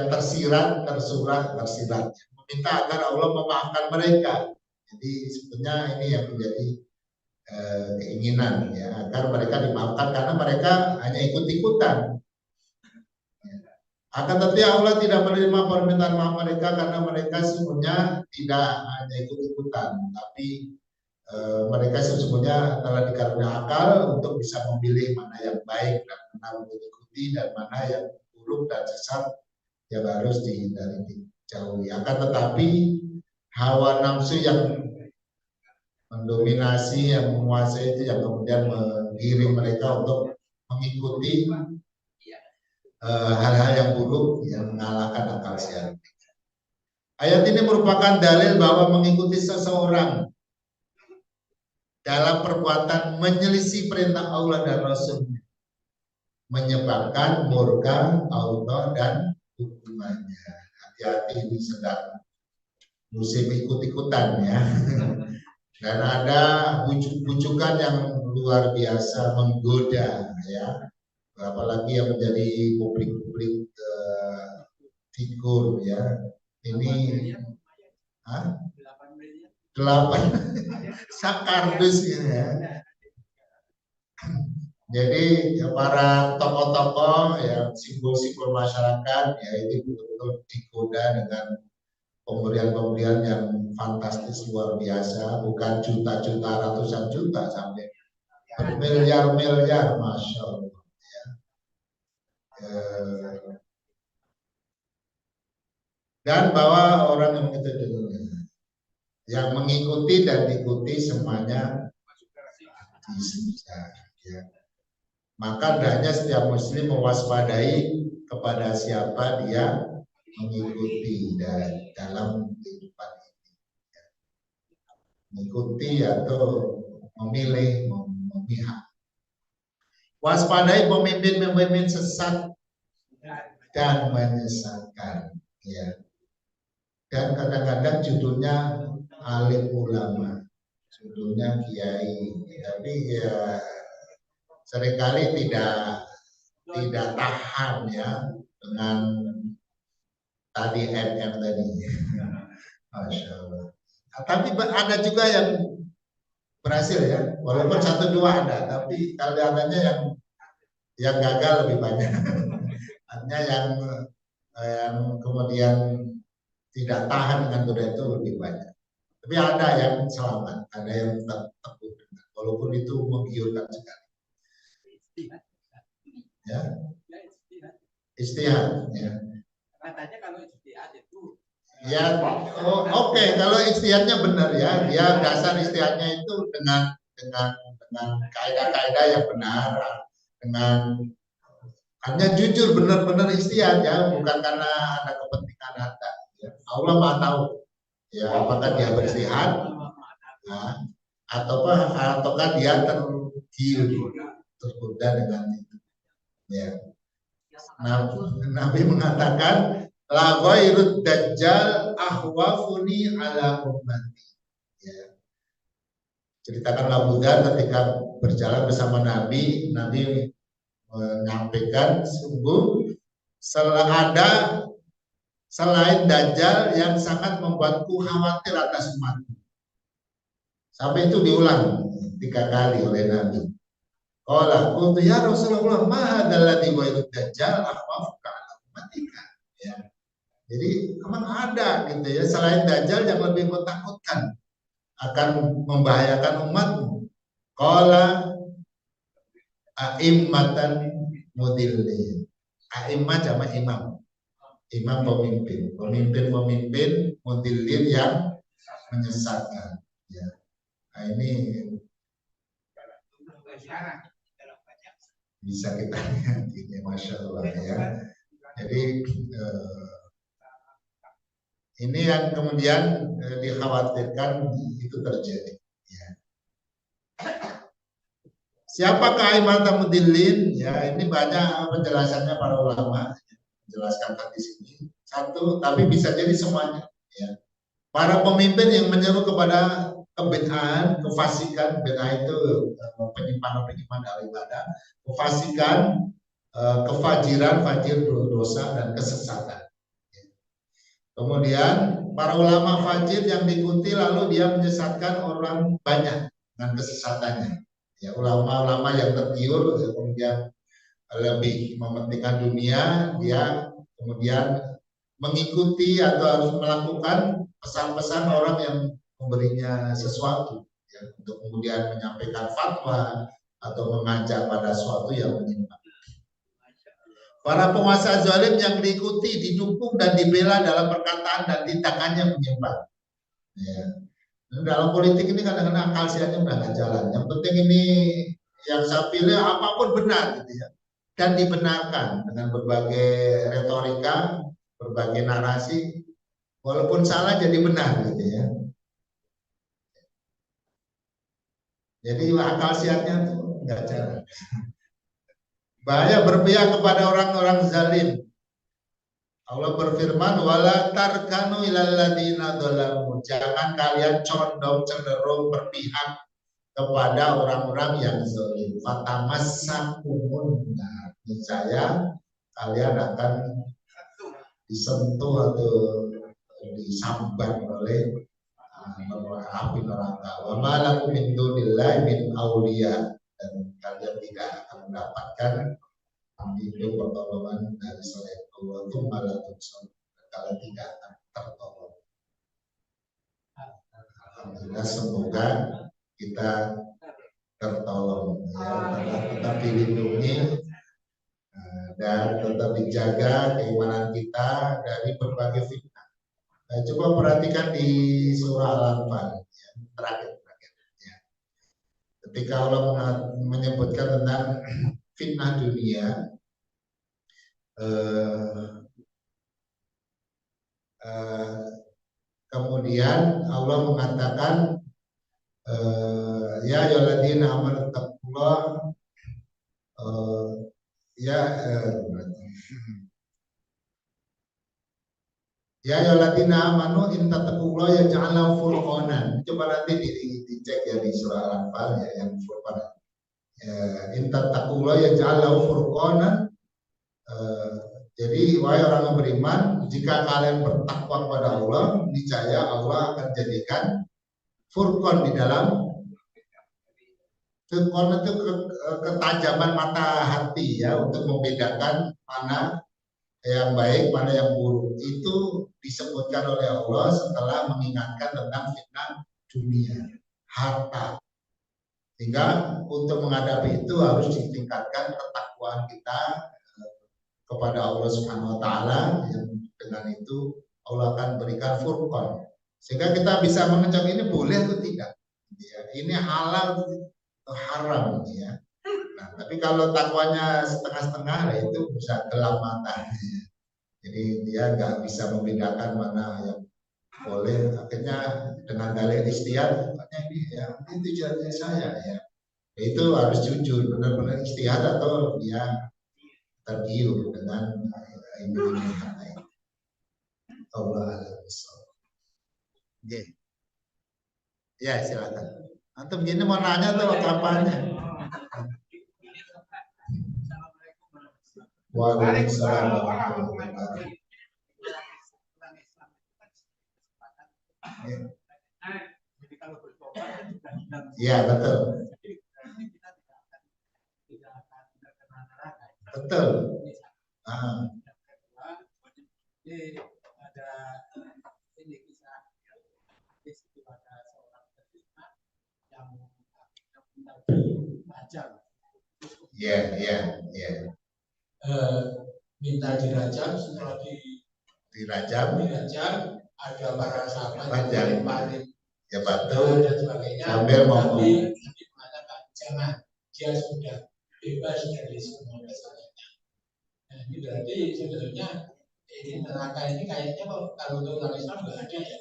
tersirat meminta agar Allah memaafkan mereka. Jadi sebenarnya ini yang menjadi keinginan, ya, agar mereka dimaafkan karena mereka hanya ikut-ikutan. Akan tetapi Allah tidak menerima permintaan maaf mereka karena mereka sesungguhnya tidak hanya ikut-ikutan, tapi mereka sesungguhnya telah dikaruniai akal untuk bisa memilih mana yang baik dan mana untuk diikuti dan mana yang buruk dan sesat yang harus dihindari, dijauhi. Akan tetapi hawa nafsu yang mendominasi, yang menguasai itu yang kemudian mengirim mereka untuk mengikuti hal-hal yang buruk yang mengalahkan akal sehat. Ayat ini merupakan dalil bahwa mengikuti seseorang dalam perbuatan menyelisih perintah Allah dan Rasul-Nya menyebabkan murka Allah dan hukumannya. Hati-hati, ini sedang musim ikut-ikutan, ya. Dan ada bujuk-bujukan yang luar biasa menggoda, ya. Apalagi yang menjadi publik figur, ya. Ini 8 sakardus ini, ya. Jadi para tokoh-tokoh, ya, simbol-simbol masyarakat, ya, ini betul-betul digoda dengan pemberian-pemberian yang fantastis luar biasa, bukan juta-juta, ratusan juta sampai bermiliar-miliar, masya Allah. Ya. Dan bahwa orang yang mengikuti dan diikuti semuanya bisa, ya. Maka hendaknya setiap muslim mewaspadai kepada siapa dia mengikuti dalam kehidupan ini, ya. Mengikuti atau memilih, memihak. Waspadai pemimpin-pemimpin sesat dan menyesatkan, ya. Dan kadang-kadang judulnya alim ulama, judulnya kiai, tapi ya seringkali tidak tahan, ya, dengan tadi MM tadi. Masya Allah. Tapi ada juga yang berhasil, ya, walaupun 1-2 ada, tapi kelihatannya yang gagal lebih banyak. Artinya yang kemudian tidak tahan dengan godaan itu lebih banyak. Tapi ada yang selamat, ada yang teguh, walaupun itu menggiurkan sekali. Ya, istihad, ya. Katanya kalau istihad itu Ya, oke. Kalau ijtihadnya benar ya, dia dasar ijtihadnya itu dengan kaidah-kaidah yang benar, dengan hanya jujur benar-benar ijtihad ya, bukan karena ada kepentingan ada. Ya. Allah Maha tahu. Ya, apakah dia beristihad, nah, ataukah dia tergoda dengan itu. Ya. Nabi mengatakan la ghairud dajjal ahwafuni ala ummati. Ya. Ceritakan Abu Dzar ketika berjalan bersama Nabi menyampaikan sungguh ada selain Dajjal yang sangat membuatku khawatir atas umatku. Sampai itu diulang 3 kali oleh Nabi. Qala qultu ya Rasulullah ma hadzal ladzi ghairu Dajjal akhwafuka ala ummatika. Ya. Jadi memang ada gitu ya, selain Dajjal yang lebih kau takutkan akan membahayakan umatmu. Qala a'immatan mudillin. A'immah sama imam. Imam pemimpin mudillin yang menyesatkan. Ya. Nah, ini bisa kita lihat ini, Masya Allah ya. Jadi ini yang kemudian dikhawatirkan itu terjadi. Ya. Siapakah imam mudillin? Ya, ini banyak penjelasannya para ulama. Jelaskan di sini. Satu, tapi bisa jadi semuanya. Ya. Para pemimpin yang menyeru kepada kebid'ahan, kefasikan, bid'ah itu penyimpangan dari ibadah, kefasikan, kefajiran, fajir dosa dan kesesatan. Kemudian para ulama fajir yang diikuti lalu dia menyesatkan orang banyak dengan kesesatannya. Ya, ulama-ulama yang tergiur kemudian lebih mementingkan dunia, dia kemudian mengikuti atau harus melakukan pesan-pesan orang yang memberinya sesuatu ya, untuk kemudian menyampaikan fatwa atau mengajak pada sesuatu yang menyimpang. Para penguasa zalim yang diikuti, didukung dan dibela dalam perkataan dan tindakannya menyimpang. Ya. Dalam politik ini kadang-kadang akal sehatnya udah nggak jalan. Yang penting ini yang saya pilih apapun benar gitu ya. Dan dibenarkan dengan berbagai retorika, berbagai narasi, walaupun salah jadi benar gitu ya. Jadi akal sehatnya tuh nggak jalan. Bahaya berpihak kepada orang-orang zalim. Allah berfirman, wala tarkanu ilal ladzina dzalamu. Jangan kalian condong cenderung berpihak kepada orang-orang yang zalim. Fatamassakumun nar. Niscaya kalian akan disentuh atau disambar oleh api neraka. Wa ma lakum min dunillahi min auliya. Dan kalian tidak akan mendapatkan hidup pertolongan dari selain Allah itu malah kalian tidak akan tertolong. Alhamdulillah, semoga kita tertolong ya, tetap dilindungi dan tetap dijaga keimanan kita dari berbagai fitnah. Nah, coba perhatikan di surah Al-Anfal ya, terakhir ya. Ketika Allah menyebutkan tentang fitnah dunia, kemudian Allah mengatakan ya ayyuhalladzina amanu taqullaha ya ayyuhalladzina amanu in taqullaha yaj'al lakum furqanan. Coba nanti dicek ya di surah Al-Anfal ya yang furqan. In taqullaha yaj'al lakum furqanan. Jadi wahai orang yang beriman, jika kalian bertakwa kepada Allah, niscaya Allah akan jadikan furqan di dalam. Furqan itu ketajaman mata hati ya, untuk membedakan mana yang baik, mana yang buruk. Itu disebutkan oleh Allah setelah mengingatkan tentang fitnah dunia, harta. Sehingga untuk menghadapi itu harus ditingkatkan ketakwaan kita kepada Allah Subhanahu wa taala, yang dengan itu Allah akan berikan furqan sehingga kita bisa mengecam ini boleh atau tidak. Ya, ini halal atau haram ya. Nah, tapi kalau takwanya setengah-setengah itu bisa gelap mata. Jadi dia nggak bisa membedakan mana yang boleh. Akhirnya dengan dalil istihad, katanya ini ya ini tujuannya saya ya. Itu harus jujur, benar-benar istihad atau dia tergiur dengan ini kata ini. Allah Oke. Ya silakan. Antum gini mau nanya tuh kapannya? Waalaikumsalam warahmatullahi wabarakatuh. Iya betul. Betul. Iya. Minta dirajam, setelah dirajam ada para sahabat yang paling ya betul dan sebagainya, sambil ngomong tapi mengatakan jangan, dia sudah bebas dari semua kesalahannya. Nah, ini berarti sebenarnya ini neraka ini kayaknya kalau untuk orang Islam nggak ada ya.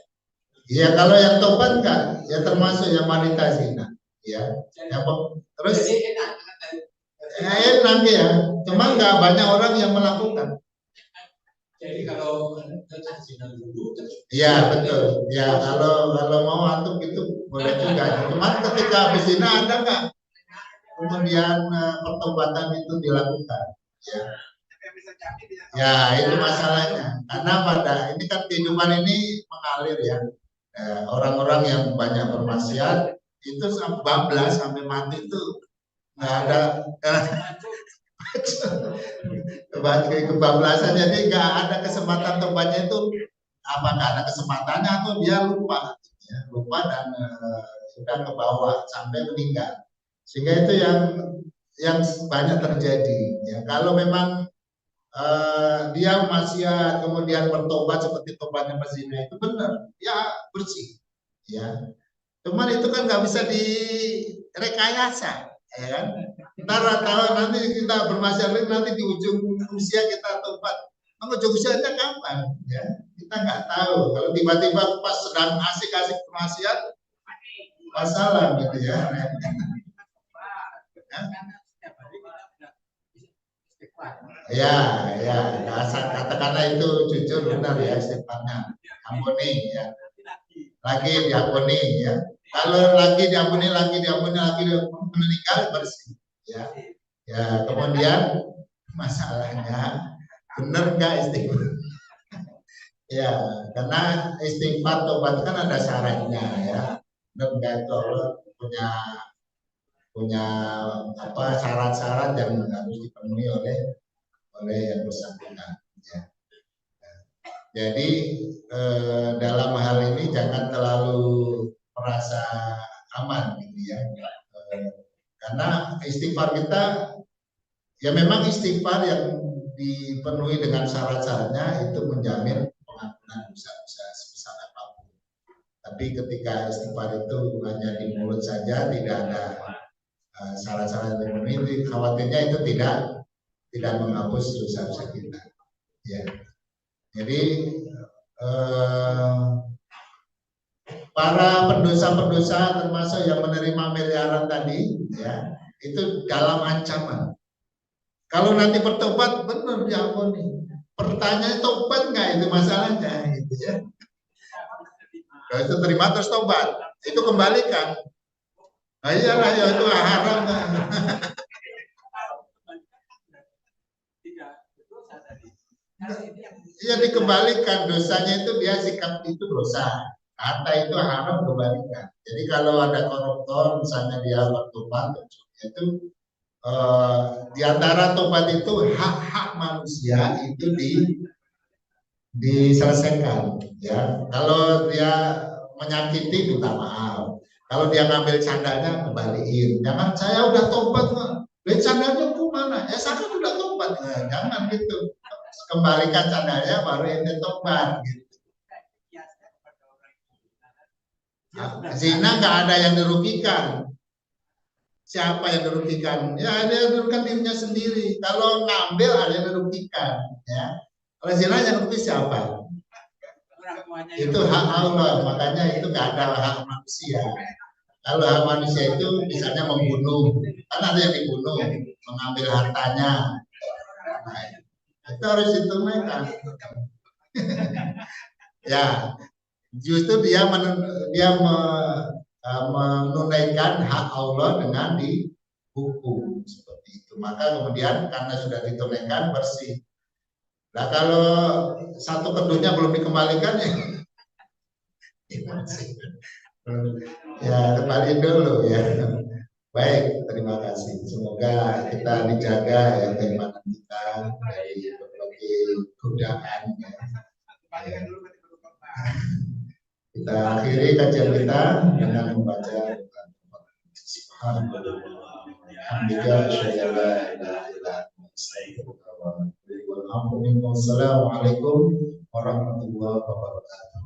Iya, kalau yang tobat enggak, ya termasuk yang wanita zina. Ya, yang terus enak ya, cuma enggak banyak orang yang melakukan. Jadi kalau zina dulu, iya betul. Ya kalau mau antum itu boleh juga. Cuma ketika habis zina ada enggak kemudian pertobatan itu dilakukan? Ya itu masalahnya. Karena pada ini kan kehidupan ini mengalir ya. Orang-orang yang banyak bermaksiat itu sampai bablas sampai mati itu nggak ada kebablasan, jadi nggak ada kesempatan tobatnya itu apakah ada kesempatannya atau dia lupa dan sudah ke bawah sampai meninggal, sehingga itu yang banyak terjadi ya. Kalau memang dia maksiat kemudian bertobat seperti tobatnya pezina itu benar ya, bersih ya. Cuman itu kan nggak bisa direkayasa ya kan. Ntar kalau nanti kita bermaksiat nanti di ujung usia kita tobat, ujung usianya kapan ya, kita nggak tahu. Kalau tiba-tiba pas sedang asik-asik bermaksiat masalah gitu ya. Ya, katakanlah itu jujur benar ya istighfarnya, ampuni ya, lagi diampuni ya. Kalau lagi diampuni, meninggal bersih ya. Ya kemudian masalahnya benar nggak istighfar? Ya karena istighfar tobat kan ada syaratnya ya. Benar nggak itu Allah punya syarat-syarat yang harus dipenuhi oleh yang bersangkutan ya. Jadi dalam hal ini jangan terlalu merasa aman gitu ya, karena istighfar kita ya memang istighfar yang dipenuhi dengan syarat-syaratnya itu menjamin pengampunan dosa-dosa sebesar apapun. Tapi ketika istighfar itu hanya di mulut saja, tidak ada syarat-syarat yang dipenuhi, khawatirnya itu tidak menghapus dosa-dosa kita ya. Jadi para pendosa-pendosa termasuk yang menerima miliaran tadi ya, itu dalam ancaman. Kalau nanti bertobat benar diampuni. Pertanyaan tobat nggak itu masalahnya gitu ya. Kalau itu terima terus tobat, itu kembalikan. Nah, iyalah ya itu haram. Iya dikembalikan, dosanya itu dia sikap itu dosa, harta itu haram kembalikan. Jadi kalau ada koruptor misalnya dia bertobat itu di antara tobat itu hak-hak manusia itu diselesaikan ya. Kalau dia menyakiti minta maaf, kalau dia ngambil candanya kembaliin. Jangan saya udah tobat mah, candanya kemana? Ya saya kan udah tobat, nah, jangan gitu. Kembalikan candanya baru ente tobat gitu. Zina nggak ada yang dirugikan. Siapa yang dirugikan? Ya ada yang dirugikan dirinya sendiri. Kalau ngambil ada yang dirugikan. Ya. Kalau zina yang rugi siapa? Itu hak Allah. Makanya itu nggak ada hak manusia. Kalau hak manusia itu misalnya membunuh, kan ada yang dibunuh, mengambil hartanya. Nah, itu harus ditunaikan. Ya, justru dia menunaikan hak Allah dengan dihukum seperti itu. Maka kemudian karena sudah ditunaikan bersih. Nah kalau satu kedutnya belum dikembalikan ya kembali dulu ya. Baik, terima kasih. Semoga kita dijaga ya keimanan kita dari berbagai godaan ya. Kita akhiri kajian kita dengan membaca Assalamualaikum warahmatullahi wabarakatuh.